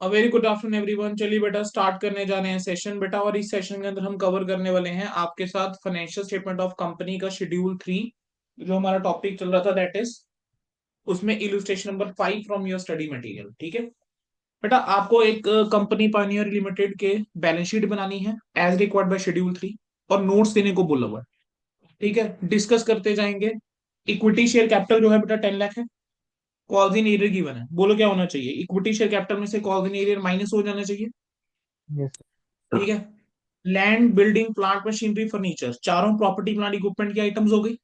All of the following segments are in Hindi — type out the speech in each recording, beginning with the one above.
A very good afternoon everyone. चलिए बेटा स्टार्ट करने जा रहे हैं सेशन बेटा। और इस सेशन के अंदर हम कवर करने वाले हैं आपके साथ फाइनेंशियल स्टेटमेंट ऑफ कंपनी का शेड्यूल 3। जो हमारा टॉपिक चल रहा था दैट इज उसमें illustration number 5 from your study material. ठीक है बेटा, आपको एक कंपनी पानियर लिमिटेड के बैलेंस शीट बनानी है एज रिक्वायर्ड बाय शेड्यूल 3, और नोट्स देने को बोला हुआ है। ठीक है, डिस्कस करते जाएंगे। इक्विटी शेयर कैपिटल जो है बेटा 10 लाख है। कॉल्स इन एरियर गिवन है, बोलो क्या होना चाहिए? इक्विटी शेयर कैपिटल में से कॉल्स इन एरियर माइनस हो जाना चाहिए। यस। ठीक है। Land, building, plant, machinery, furniture, चारों प्रॉपर्टी प्लांट इक्विपमेंट की आइटम्स हो गई।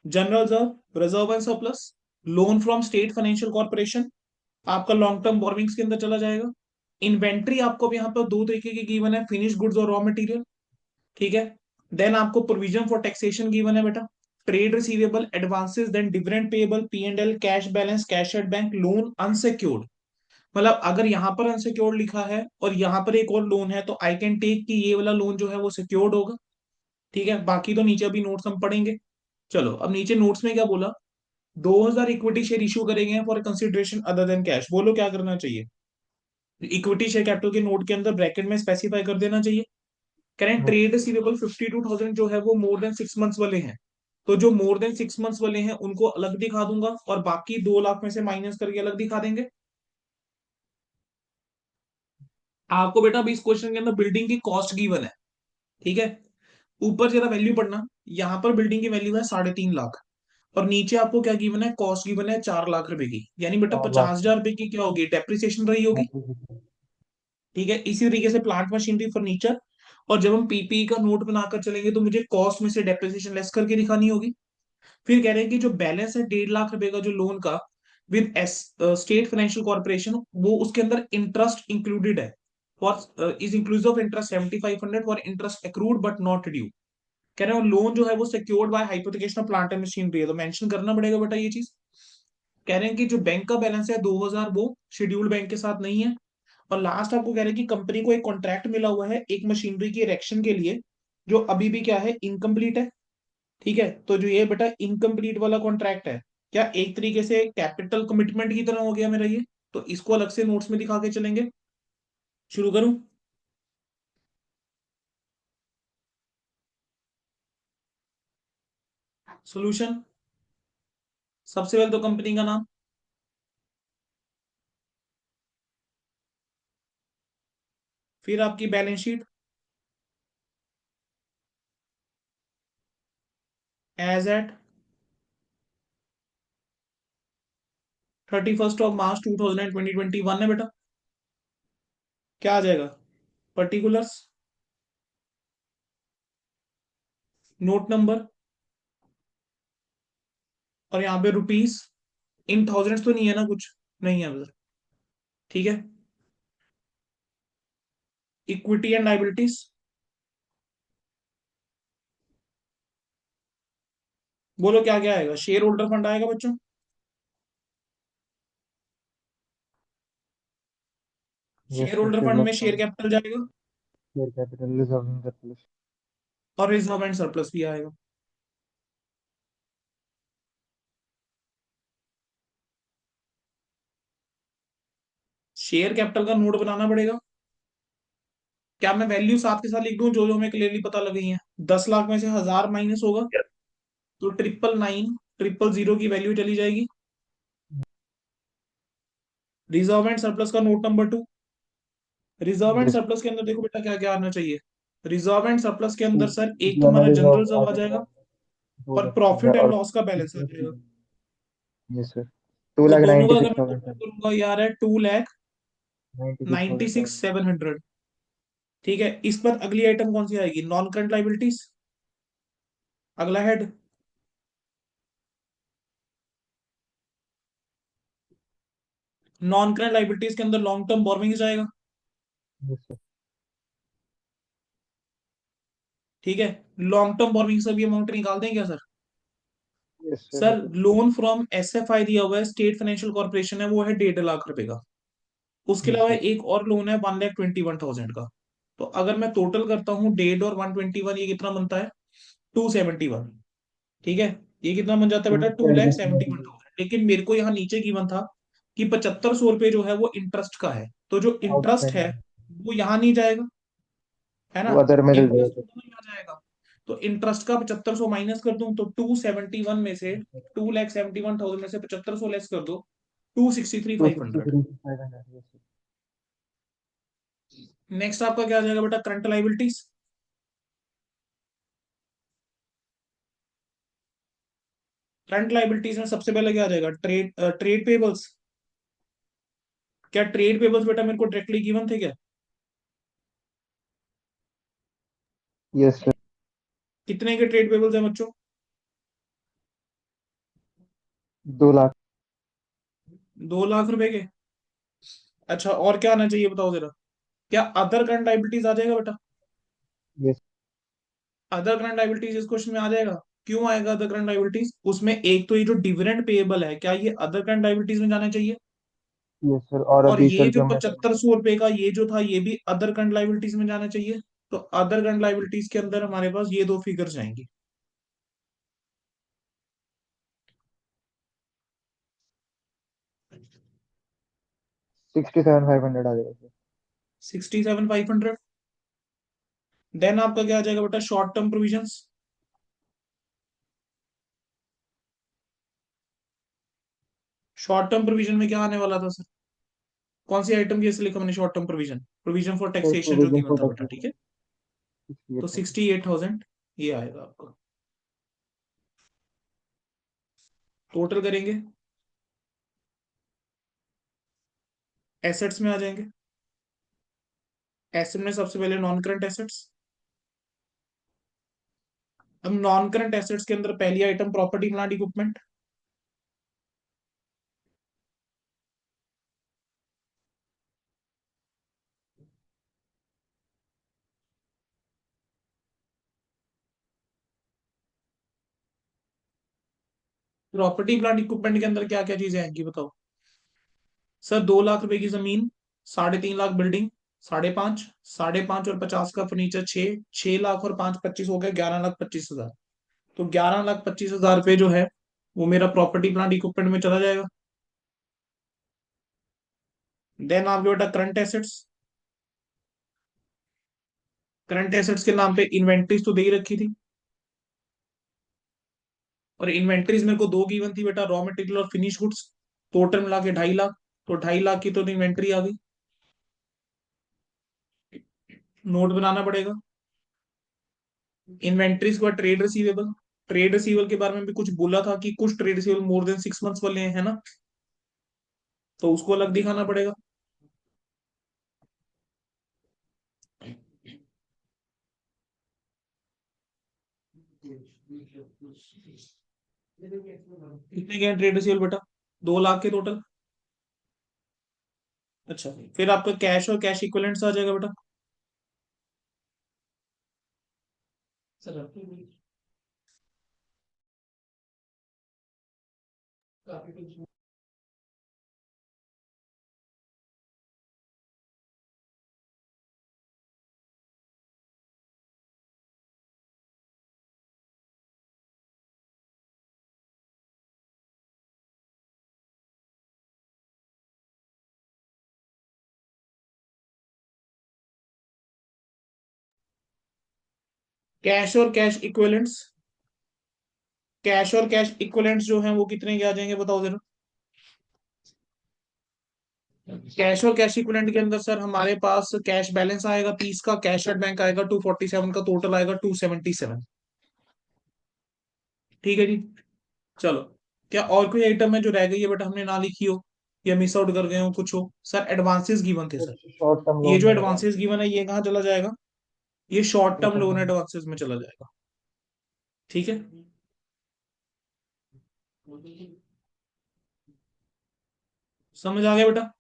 General reserve, reserve and surplus, loan from state financial corporation आपका लॉन्ग टर्म बोरोविंग्स के अंदर चला जाएगा। इन्वेंट्री आपको अब यहाँ पर दो तरीके की गिवन है, फिनिश गुड्स और रॉ मटेरियल। ठीक है। देन आपको प्रोविजन फॉर टैक्सेशन गिवन है बेटा। Trade receivable, advances, then dividend payable, P and L, cash balance, cash at bank, loan unsecured. मतलब अगर यहाँ पर अनसिक्योर्ड लिखा है और यहाँ पर एक और लोन है तो आई कैन टेक कि ये वाला लोन जो है वो सिक्योर्ड होगा। ठीक है, बाकी तो नीचे अभी नोट्स हम पढ़ेंगे। चलो अब नीचे नोट्स में क्या बोला? 2000 इक्विटी शेयर इशू करेंगे for consideration other than cash. बोलो क्या करना चाहिए? इक्विटी शेयर कैपिटल के नोट के अंदर ब्रैकेट में स्पेसिफाई कर देना चाहिए। करेंट ट्रेड रिसीवेबल 52,000 जो है वो मोर देन 6 मंथ्स वाले हैं, तो जो मोर देन 6 मंथ्स वाले हैं उनको अलग दिखा दूंगा और बाकी 2 लाख में से माइनस करके अलग दिखा देंगे। आपको बेटा अभी इस क्वेश्चन के अंदर बिल्डिंग की कॉस्ट गिवन है। ठीक है, ऊपर जरा वैल्यू पढ़ना। यहाँ पर बिल्डिंग की वैल्यू है 3.5 लाख, और नीचे आपको क्या गिवन है? कॉस्ट गिवन है 4 लाख रुपए की, यानी बेटा 4 लाख। 50,000 रुपए की क्या होगी? डेप्रिसिएशन रही होगी। ठीक है, इसी तरीके से प्लांट मशीनरी फर्नीचर। और जब हम पीपी का नोट बनाकर चलेंगे तो मुझे कॉस्ट में से डेप्रिसिएशन लेस करके दिखानी होगी। फिर कह रहे हैं कि जो बैलेंस है 1.5 लाख रुपए का जो लोन का with S state financial corporation, वो उसके अंदर इंटरेस्ट इंक्लूडेड है। For is inclusive of interest 7500 for interest accrued but not due. कह रहे हैं लोन जो है वो secured by hypothecation plant and machinery है, तो मेंशन करना पड़ेगा बेटा ये चीज। कह रहे हैं कि जो बैंक का बैलेंस है 2000 वो शेड्यूल्ड बैंक के साथ नहीं है। और लास्ट आपको कह रहे हैं कि कंपनी को एक कॉन्ट्रैक्ट मिला हुआ है एक मशीनरी की इरेक्शन के लिए, जो अभी भी क्या है? इनकम्प्लीट है। ठीक है, तो जो ये बेटा इनकम्प्लीट वाला कॉन्ट्रैक्ट है, क्या एक तरीके से कैपिटल कमिटमेंट की तरह हो गया मेरा ये? तो इसको अलग से नोट्स में दिखा के चलेंगे। शुरू करूं? सोल्यूशन। सबसे पहले तो कंपनी का नाम, फिर आपकी बैलेंस शीट एज एट 31 मार्च 2021 है बेटा। क्या आ जाएगा? पर्टिकुलर्स, नोट नंबर, और यहाँ पे रुपीस। इन थाउजेंड्स तो नहीं है ना कुछ? नहीं है उधर। ठीक है। इक्विटी एंड लाइबिलिटीज, बोलो क्या क्या आएगा? शेयर होल्डर फंड आएगा बच्चों। Yes share sir, holder share fund में शेयर कैपिटल। कैपिटल जाएगा, share capital, reserve and surplus. और रिजर्व एंड सरप्लस भी आएगा। शेयर कैपिटल का नोट बनाना पड़ेगा। क्या मैं वैल्यू साथ के साथ लिख दूं जो जो हमें क्लियरली पता लग गई है? 10 लाख में से 1000 माइनस होगा तो 999 000 की वैल्यू चली जाएगी। रिजर्व एंड सरप्लस का note number 2। Reserve and yes. Surplus के अंदर देखो बेटा क्या क्या आना चाहिए। रिजर्व एंड सरप्लस के अंदर सर एक तो हमारा एनालिसिस जनरल ऑफ रिजर्व आ ऑडिट जाएगा, टू और लाख प्रॉफिट एंड और लॉस का बैलेंस आ जाएगा। यस सर, टू तो लाख दोनों का नाइन्टी अगर सिक्स मैं थाउजेंड टोटल सर। करूंगा यार है 96,000 2,96,700। ठीक है, इस पर अगली आइटम कौन सी आएगी? Non current liabilities. अगला हेड, नॉन करंट लाइबिलिटीज के अंदर लॉन्ग टर्म बोरोइंग्स जाएगा। Yes sir. ठीक है, लॉन्ग टर्म बोरोइंग्स से भी अमाउंट निकाल दें क्या सर? यस सर, सर निकल। लोन फ्रॉम एसएफआई दिया हुआ है, स्टेट फाइनेंशियल कॉर्पोरेशन है, वो है 1.5 लाख रुपए का। उसके यस अलावा सर। एक और लोन है 1,21,000 का। तो अगर मैं टोटल करता हूँ 1.5 और 121, ये कितना बनता है? 271। ठीक है, ये कितना बन जाता है टू बेटा? Two seventy lakh one seventy one thousand लेकिन मेरे को यहाँ नीचे गिवन था कि 7500 रुपये जो है वो इंटरेस्ट का है, तो जो इंटरेस्ट है आउटस्टैंडिंग वो यहाँ नहीं जाएगा, है ना, वो अदर में चल इंटरेस्ट जाएगा। तो यहाँ जाएगा। तो इंटरेस्ट का 7500 माइनस कर दूं तो 271 में से, 2,71,000 में से 7500 लेस कर दो, two sixty three two five sixty hundred three five hundred next आपका क्या आ जाएगा बेटा, करंट लाइबिलिटीज। करंट लाइबिलिटीज में सबसे पहले क्या आ जाएगा, ट्रेड पेबल्स। क्या ट्रेड पेबल्स बेटा मेरे को डायरेक्टली गिवन थे क्या? Yes sir. कितने के ट्रेड पेबल्स हैं बच्चों? 2 लाख। 2 लाख रुपए के। अच्छा, और क्या आना चाहिए बताओ जरा। क्या अदर करंट लाइबिलिटीज आ जाएगा बेटा? यस। अदर करंट लाइबिलिटीज इस क्वेश्चन में आ जाएगा। क्यों आएगा अदर करंट लाइबिलिटीज? उसमें एक तो ये जो डिविडेंड पेएबल है, क्या ये अदर करंट लाइबिलिटीज में जाना चाहिए? यस सर, और और अभी ये सर जो जो मैं 7500 रुपए का ये जो था, ये भी अदर करंट लाइबिलिटीज में जाना चाहिए। तो अदर करंट लाइबिलिटीज के अंदर हमारे पास ये दो फिगर्स जाएंगी। 67,500 आ जाएगा सर। 67,500। देन आपका क्या आ जाएगा बेटा, short term provisions. Short term provision में क्या आने वाला था सर? कौन सी आइटम की ऐसे लिखा मैंने, short term provision, provision for sir taxation जो प्रोविजन गिवन फॉर था बेटा, ठीक टैक्सेशन है। तो 68,000। 68,000 ये आएगा आपका। टोटल करेंगे, एसेट्स में आ जाएंगे। एसेट में सबसे पहले नॉन करंट एसेट्स। अब नॉन करंट एसेट्स के अंदर पहली item property plant equipment. Property plant equipment के अंदर क्या क्या चीजें आएंगी बताओ। सर 2 लाख रुपए की जमीन, 3.5 लाख बिल्डिंग, 5.5, 5.5 और 50 का फर्नीचर, 6 लाख और 5, 25 हो गया, 11,25,000। तो 11,25,000 रुपये जो है वो मेरा प्रॉपर्टी प्लांट इक्विपमेंट में चला जाएगा। देन आपके बेटा करंट एसेट्स। करंट एसेट्स के नाम पे इन्वेंट्रीज तो दे ही रखी थी, और इन्वेंट्रीज मेरे को दो गिवन थी बेटा, रॉ मटेरियल और फिनिश गुड्स। टोटल मिला के 2.5 लाख। तो 2.5 लाख की तो इन्वेंट्री आ गई। नोट बनाना पड़ेगा। इन्वेंट्रीज के बाद ट्रेड रिसीवेबल। ट्रेड रिसीवेबल के बारे में भी कुछ बोला था कि कुछ trade receivable more than 6 months वाले हैं, है ना, तो उसको अलग दिखाना पड़ेगा। कितने के ट्रेड रिसीवेबल बेटा? 2 लाख के टोटल। अच्छा, फिर आपका कैश और कैश इक्विवेलेंट्स आ जाएगा बेटा। सर कैश और कैश इक्विवेलेंट्स। कैश और कैश इक्विवेलेंट्स जो हैं वो कितने के आ जाएंगे बताओ जरा। कैश और कैश इक्विवेलेंट के अंदर सर हमारे पास कैश बैलेंस आएगा 30 का, कैश एट बैंक आएगा 247 का, टोटल आएगा 277। ठीक है जी। चलो, क्या और कोई आइटम है जो रह गई है बेटा, हमने ना लिखी हो या मिस आउट कर गए हो कुछ हो? सर एडवांसेस गिवन थे सर। शॉर्ट टर्म ये लोन जो नहीं है। एडवांसेस गिवन है ये कहाँ चला जाएगा? ये short term total loan loan. Advances में चला जाएगा। ठीक है। समझ आ गया बेटा?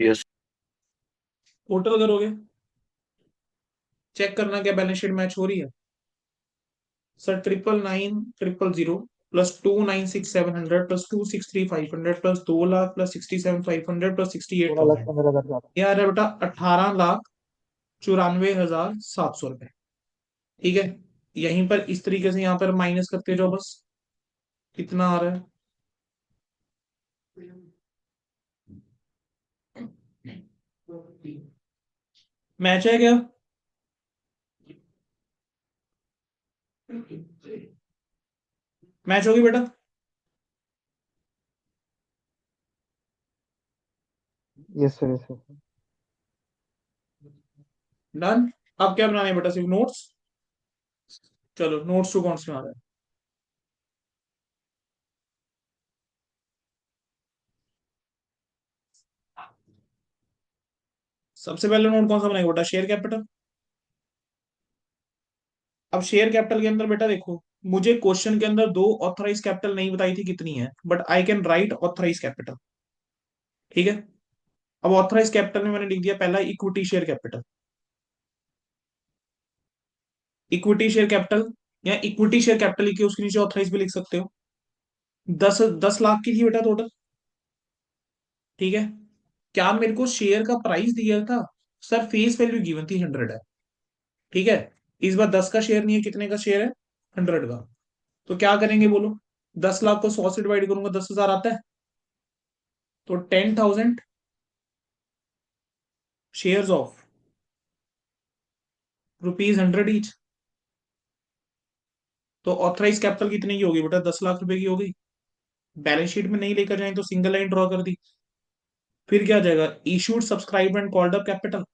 यस। टोटल करोगे, चेक करना क्या बैलेंस शीट मैच हो रही है। Sir 999,000 plus 296,700 plus 263,500 plus 2 lakh plus 67,500 plus sixty eight 16,15,000 thousand ज्यादा। ये आ रहा है बेटा 18,94,700 रुपए। ठीक है। यहीं पर इस तरीके से यहाँ पर माइनस करते जाओ बस। कितना आ रहा है? मैच है क्या? मैच होगी बेटा? Yes sir, yes sir. Done. अब क्या बनाना है बेटा? सिर्फ नोट्स। चलो नोट्स टू कौन से में आ रहा है? सबसे पहले नोट कौन सा बनाएगा बेटा? Share capital. अब शेयर कैपिटल के अंदर बेटा देखो, मुझे क्वेश्चन के अंदर दो ऑथराइज कैपिटल नहीं बताई थी कितनी है, but I can write authorise capital. ठीक है। अब ऑथराइज कैपिटल में मैंने लिख दिया पहला equity share capital. Equity share capital या इक्विटी शेयर कैपिटल लिख के उसके नीचे ऑथराइज भी लिख सकते हो। 10 10 लाख की थी बेटा टोटल। ठीक है। क्या मेरे को शेयर का प्राइस दिया था? सर फेस वैल्यू गिवन थी 100 है। ठीक है। इस बार 10 का शेयर नहीं है, कितने का शेयर है? 100 का। तो क्या करेंगे बोलो? 10 लाख को 100 से डिवाइड करूंगा, 10,000 आता है। तो 10,000 शेयर्स ऑफ ₹100 ईच। तो ऑथराइज कैपिटल कितने की होगी बेटा? 10 लाख रुपए की होगी। बैलेंस शीट में नहीं लेकर जाए तो सिंगल लाइन ड्रॉ कर दी। फिर क्या आ जाएगा? Issued, subscribe and called up capital.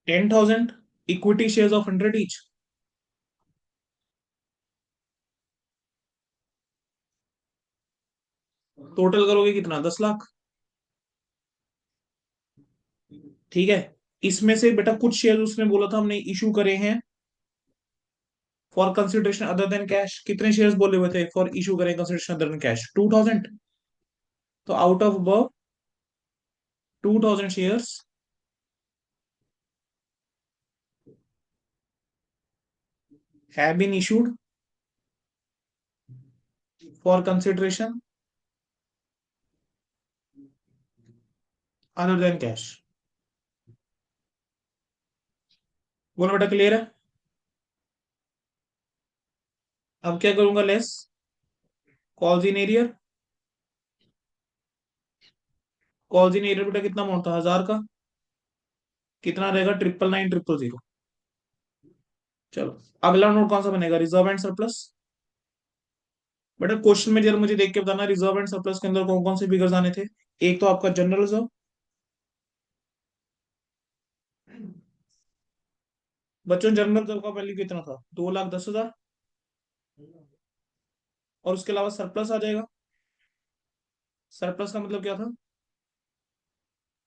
10,000 equity shares of 100 each. Total करोगे कितना? 10 लाख। ठीक है। इसमें से बेटा कुछ शेयर उसने बोला था हमने इशू करे हैं for consideration other than cash. कितने शेयर्स बोले हुए थे फॉर इशू करें कंसिडरेशन अदर देन कैश? 2,000। तो out of above 2,000 shares have been issued for consideration other than cash. बोलो बेटा क्लियर है? अब क्या करूंगा? Less calls in arrear. Calls in arrear बेटा कितना अमाउंट था? 1,000 का। कितना रहेगा? 999,000। चलो अगला नोट कौन सा बनेगा? Reserve and surplus. बेटा क्वेश्चन में जरा मुझे देख के बताना, रिजर्व एंड सरप्लस के अंदर कौन कौन से फिगर्स आने थे? एक तो आपका जनरल रिजर्व। बच्चों जनरल रिजर्व का वैल्यू कितना था? 2,10,000। और उसके अलावा सरप्लस आ जाएगा। सरप्लस का मतलब क्या था?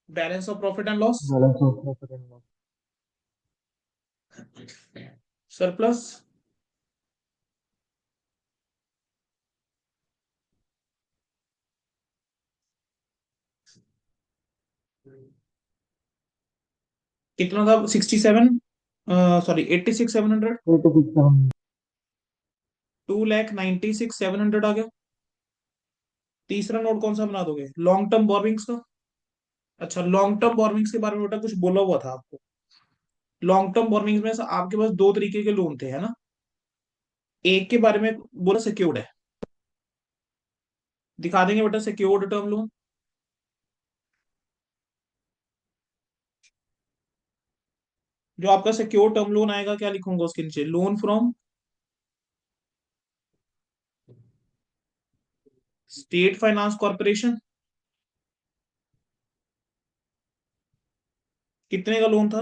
Balance of profit and loss. Balance of profit and loss. Surplus कितना था? 67, सॉरी 86,700। 86,700। 2,96,700 आ गया। तीसरा नोट कौन सा बना दोगे? लॉन्ग टर्म बोरोविंग्स का। अच्छा लॉन्ग टर्म बोरोविंग्स के बारे में बेटा कुछ बोला हुआ था आपको। लॉन्ग टर्म बोरोविंग्स में से आपके पास दो तरीके के लोन थे, है ना? एक के बारे में बोला सिक्योर्ड है। दिखा देंगे बेटा सिक्योर्ड टर्म लोन। जो आपका सिक्योर टर्म लोन आएगा क्या लिखूंगा उसके नीचे? Loan from state finance corporation. कितने का लोन था?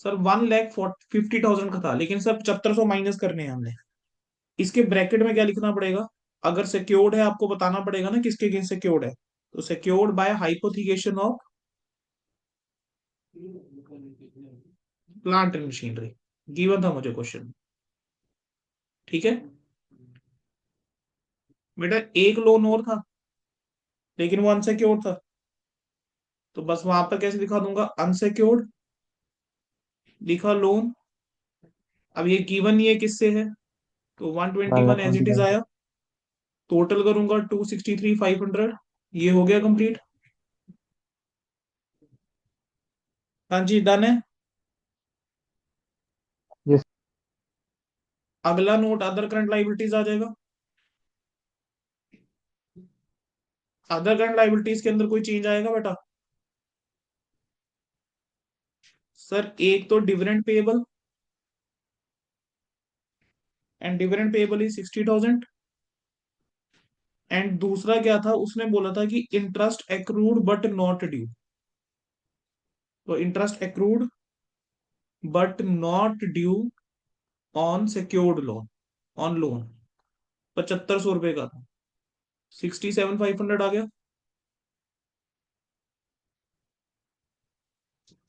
सर 1,50,000 का था, लेकिन सर 7,500 माइनस करने हैं हमने। इसके ब्रैकेट में क्या लिखना पड़ेगा? अगर सिक्योर्ड है आपको बताना पड़ेगा ना किसके अगेंस्ट सिक्योर्ड है। तो secured by hypothecation of plant and machinery. Given था मुझे क्वेश्चन। ठीक है। बेटा एक लोन और था, लेकिन वो अनसिक्योर्ड था। तो बस वहां पर कैसे दिखा दूंगा? अनसिक्योर्ड लिखा लोन। अब ये गिवन ये किससे है? तो 121 एज इट इज 1,20,000। आया। टोटल करूंगा 263,500। ये हो गया कंप्लीट। हाँ जी, डन है। यस अगला नोट अदर करंट लाइबिलिटीज आ जाएगा। अदर करंट लाइबिलिटीज के अंदर कोई चेंज आएगा बेटा? सर एक तो dividend payable, and dividend payable is 60,000। And दूसरा क्या था, उसने बोला था कि interest accrued but not due. तो interest accrued but not due on secured loan, on loan 7,500 रुपए का था। 67,500 आ गया।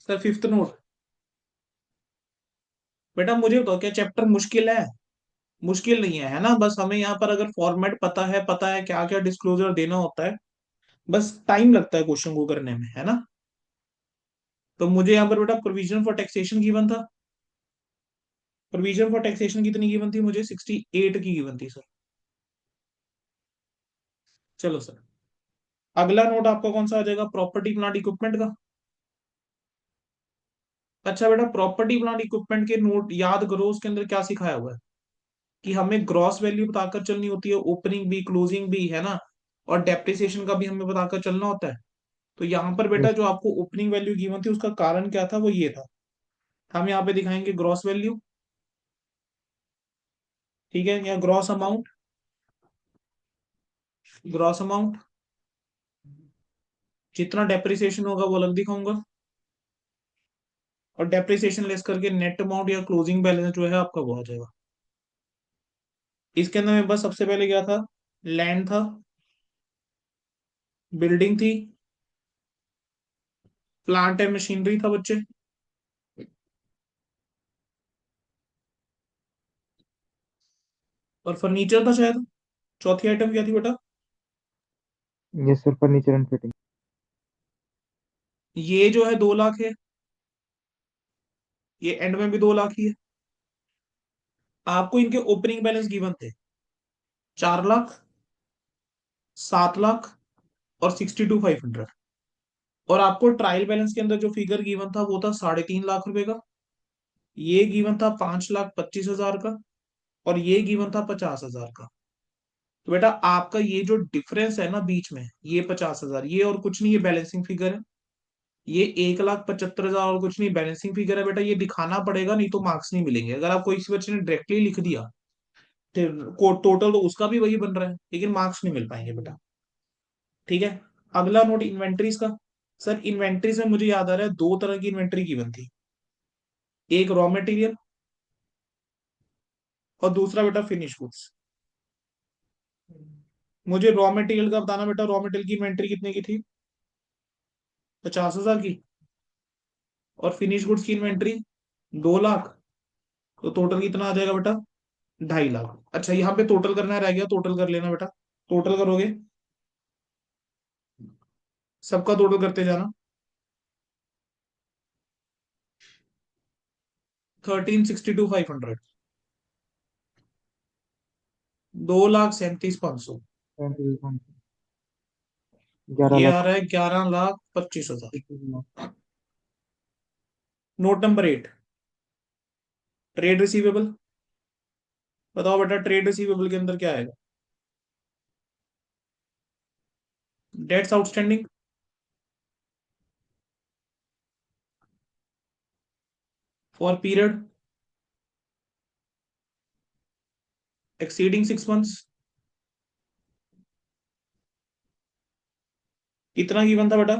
Sir fifth note. बेटा मुझे बताओ, क्या चैप्टर मुश्किल है? मुश्किल नहीं है ना, बस हमें यहाँ पर अगर फॉर्मेट पता है क्या क्या डिस्क्लोजर देना होता है, बस टाइम लगता है क्वेश्चन को करने में, है ना। तो मुझे यहाँ पर बेटा प्रोविजन फॉर टैक्सेशन गिवन था। प्रोविजन फॉर टैक्सेशन कितनी गिवन थी मुझे? 68 की गिवन थी सर। चलो सर, अगला नोट आपका कौन सा आ जाएगा? प्रॉपर्टी प्लांट इक्विपमेंट का। अच्छा बेटा, प्रॉपर्टी प्लांट इक्विपमेंट के नोट याद करो, उसके अंदर क्या सिखाया हुआ है कि हमें ग्रॉस वैल्यू बताकर चलनी होती है, ओपनिंग भी क्लोजिंग भी, है ना। और डेप्रिसिएशन का भी हमें बताकर चलना होता है। तो यहाँ पर बेटा यस जो आपको ओपनिंग वैल्यू गिवन थी, उसका कारण क्या था? वो ये था, हम यहाँ पे दिखाएंगे ग्रॉस वैल्यू, ठीक है, या ग्रॉस अमाउंट। ग्रॉस अमाउंट, जितना डेप्रिसिएशन होगा वो अलग दिखाऊंगा, और डेप्रिसिएशन लेस करके नेट अमाउंट या क्लोजिंग बैलेंस जो है आपका वो आ जाएगा। इसके अंदर में बस सबसे पहले क्या था? लैंड था, बिल्डिंग थी, प्लांट एंड मशीनरी था बच्चे, और फर्नीचर था शायद। चौथी आइटम क्या थी बेटा? Yes sir, furniture and fitting. ये जो है 2 लाख है, ये एंड में भी 2 लाख ही है। आपको इनके ओपनिंग बैलेंस गिवन थे 4 लाख, 7 लाख और 62,500। और आपको ट्रायल बैलेंस के अंदर जो फिगर गिवन था वो था 3.5 लाख रुपए का। ये गिवन था 5,25,000 का, और ये गिवन था 50,000 का। तो बेटा आपका ये जो डिफरेंस है ना बीच में, ये 50,000, ये और कुछ नहीं, ये बैलेंसिंग फिगर है। ये 1,75,000 और कुछ नहीं, बैलेंसिंग फिगर है बेटा। ये दिखाना पड़ेगा, नहीं तो मार्क्स नहीं मिलेंगे। अगर आपको इस बच्चे ने डायरेक्टली लिख दिया तो टोटल तो उसका भी वही बन रहा है, लेकिन मार्क्स नहीं मिल पाएंगे बेटा। ठीक है। अगला नोट इन्वेंट्रीज का। सर इन्वेंट्रीज में मुझे याद आ रहा है, दो तरह की इन्वेंट्री गिवन थी, एक रॉ मटेरियल और दूसरा बेटा फिनिश गुड्स। मुझे रॉ मटेरियल का बताना बेटा, रॉ मटेरियल की इन्वेंट्री कितने की थी? 50,000 की। और फिनिश गुड्स की इन्वेंट्री 2 लाख। तो टोटल कितना आ जाएगा बेटा? 2.5 लाख। अच्छा यहाँ पे टोटल करना रह गया, टोटल कर लेना बेटा। टोटल करोगे, सबका टोटल करते जाना। 13,62,500। 2,37,500। 11 ये आ लाख रहा है 11,25,000। 25,000। Note number 8, trade receivable. बताओ बेटा, ट्रेड रिसीवेबल के अंदर क्या आएगा? Debts outstanding for period exceeding 6 months. कितना गिवन था बेटा?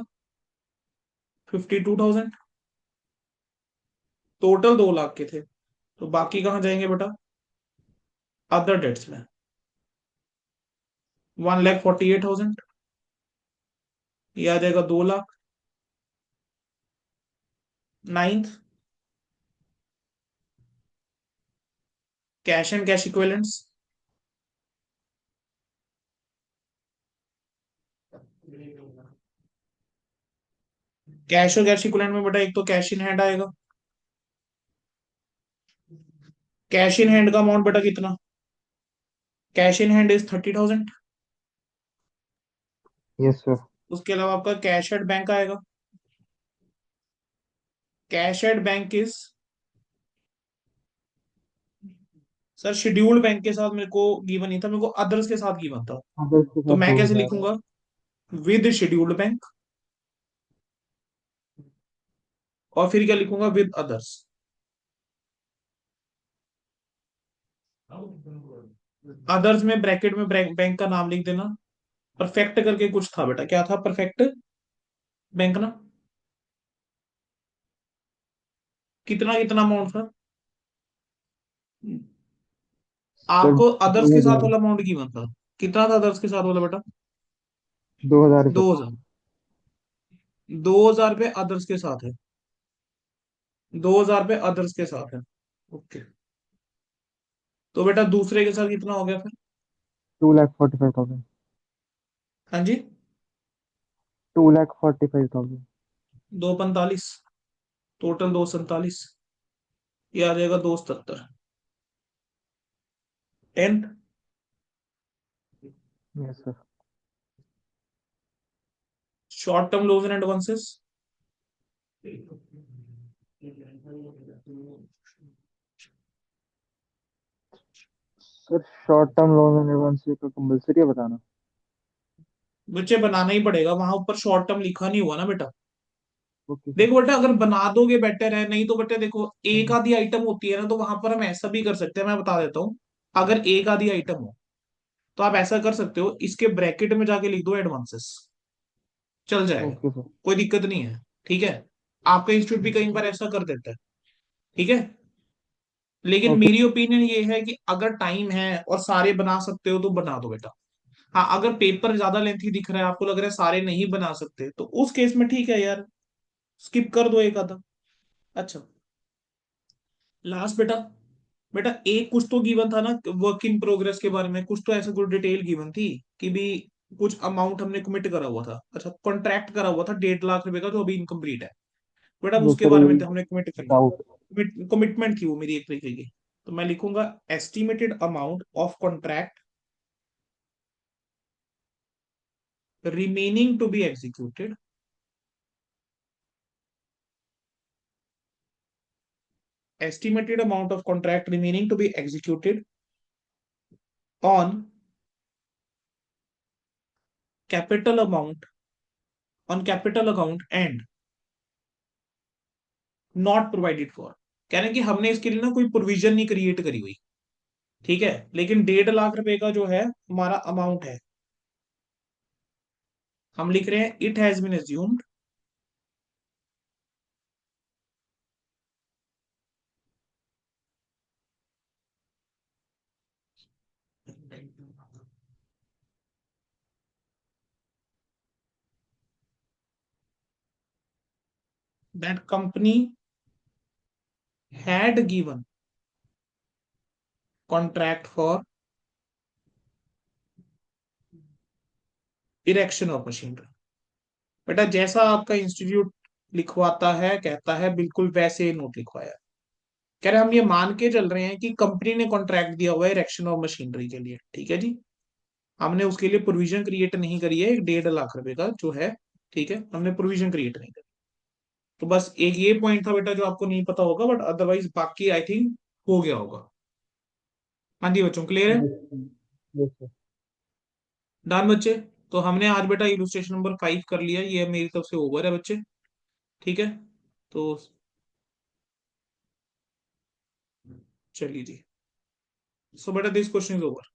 52,000। टोटल 2 लाख के थे, तो बाकी कहाँ जाएंगे बेटा? अदर डेट्स में 1,48,000। ये आ जाएगा 2 lakh. Ninth, cash and cash equivalents. Cash और कैश इक्विवेलेंट में बेटा एक तो कैश इन हैंड आएगा। कैश इन हैंड का अमाउंट बेटा कितना? Cash in hand is 30,000। Yes sir. उसके अलावा आपका कैश एट बैंक आएगा। Cash at bank is, sir scheduled bank के साथ मेरे को गिवन नहीं था, मेरे को अदर्स के साथ गिवन था। अदर्स के तो साथ मैं कैसे 2000 है। लिखूंगा? विद शेड्यूल्ड बैंक, और फिर क्या लिखूंगा? With others. अदर्स में ब्रैकेट में बैंक का नाम लिख देना। परफेक्ट करके कुछ था बेटा, क्या था परफेक्ट बैंक ना? कितना कितना अमाउंट था सर आपको? अदर्स के साथ 2000, वाला अमाउंट गिवन था, कितना था अदर्स के साथ वाला बेटा? 2000 है सर। 2000। 2000 पे अदर्स के साथ है, 2000 पे अदर्स के साथ है। ओके, तो बेटा दूसरे के साथ कितना हो गया फिर? 2,45,000। हाँ जी, 2,45,000। 245, टोटल 247, ये आ जाएगा 277। Tenth, yes sir. Short term loans and advances. Sir short term loan and advance का कंपलसरी है बताना। बच्चे बनाना ही पड़ेगा, वहां ऊपर शॉर्ट टर्म लिखा नहीं हुआ ना बेटा। Okay sir. देखो बेटा, अगर बना दोगे बेटर है, नहीं तो बेटा देखो एक आधी आइटम होती है ना, तो वहां पर हम ऐसा भी कर सकते हैं, मैं बता देता हूँ। अगर एक आधी आइटम हो तो आप ऐसा कर सकते हो, इसके ब्रैकेट में जाके लिख दो एडवांसेस, चल जाएगा, ओके सर। कोई दिक्कत नहीं है। ठीक है, आपका इंस्टीट्यूट भी कई बार ऐसा कर देता है। ठीक है, लेकिन ओके। मेरी ओपिनियन ये है कि अगर टाइम है और सारे बना सकते हो तो बना दो बेटा। हाँ, अगर पेपर ज्यादा लेंथी दिख रहा है, आपको लग रहा है सारे नहीं बना सकते, तो उस केस में ठीक है यार, स्किप कर दो एक आधा। अच्छा, लास्ट बेटा, बेटा एक कुछ तो गिवन था ना वर्क इन प्रोग्रेस के बारे में, कुछ तो ऐसा कुछ डिटेल गिवन थी कि भी कुछ अमाउंट हमने कमिट करा हुआ था। अच्छा, कॉन्ट्रैक्ट करा हुआ था 1.5 लाख रुपए का, जो अभी इनकम्प्लीट है। बेटा अब ये उसके सर बारे ये में तो हमने कमिट करना, डाउट। कमिटमेंट थी वो मेरी एक तरीके की। तो मैं लिखूंगा estimated amount of contract remaining to be executed, estimated amount of contract remaining to be executed on capital amount, on capital account and not provided for। कह रहे हैं कि हमने इसके लिए ना कोई प्रोविजन नहीं क्रिएट करी हुई। ठीक है, लेकिन 1.5 लाख रुपए का जो है हमारा अमाउंट है, हम लिख रहे हैं it has been assumed that company had given contract for erection of machinery। बेटा जैसा आपका इंस्टीट्यूट लिखवाता है, कहता है, बिल्कुल वैसे ही नोट लिखवाया। कह रहे हम ये मान के चल रहे हैं कि कंपनी ने कॉन्ट्रैक्ट दिया हुआ है इरेक्शन ऑफ मशीनरी के लिए। ठीक है जी, हमने उसके लिए प्रोविजन क्रिएट नहीं करी है 1.5 लाख रुपए का जो है। ठीक है, हमने प्रोविजन क्रिएट नहीं करी। तो बस एक ये पॉइंट था बेटा जो आपको नहीं पता होगा, बट अदरवाइज बाकी आई थिंक हो गया होगा। हाँ जी बच्चों, क्लियर है? Yes sir. डन बच्चे। तो हमने आज बेटा इलुस्ट्रेशन नंबर 5 कर लिया, ये मेरी तरफ से ओवर है बच्चे। ठीक है, तो चलिए जी, सो बेटा दिस क्वेश्चन इज ओवर।